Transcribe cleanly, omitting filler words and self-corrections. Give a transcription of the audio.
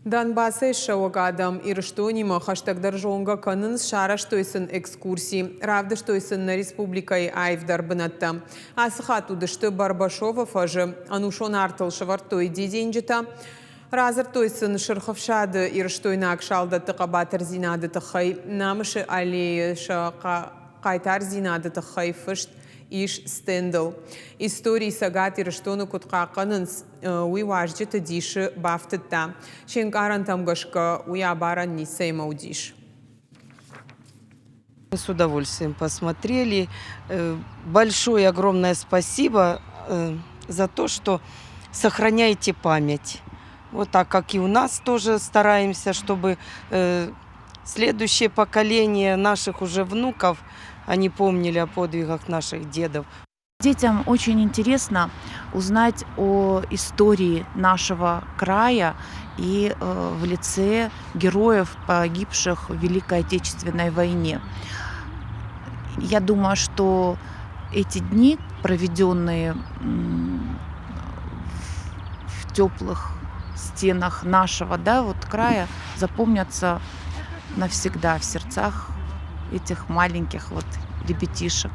Донбасса шаугадам ирштонима хаштагдар жонга канынс шара штойсын экскурсии. Равда штойсын на республикой айвдар бынатта. Асыхату дышты Барбашова фажы. Анушон артыл шавартой деденжита. Разыр тойсын шырховшады ирштойна акшалда тықабатыр зинады тықай. Намышы аллея қайтар зинады тықай фышт. Иш стендл. Истории сагат ирштону кутқақанынс уи важджеты диши бафтыта. Шенкаран тамгашка уи абаран нисейма удиш. Мы с удовольствием посмотрели. Большое огромное спасибо за то, что сохраняете память. Вот так, как и у нас тоже стараемся, чтобы следующее поколение наших уже внуков, они помнили о подвигах наших дедов. Детям очень интересно узнать о истории нашего края и в лице героев, погибших в Великой Отечественной войне. Я думаю, что эти дни, проведенные в теплых стенах нашего края, запомнятся навсегда в сердцах этих маленьких ребятишек.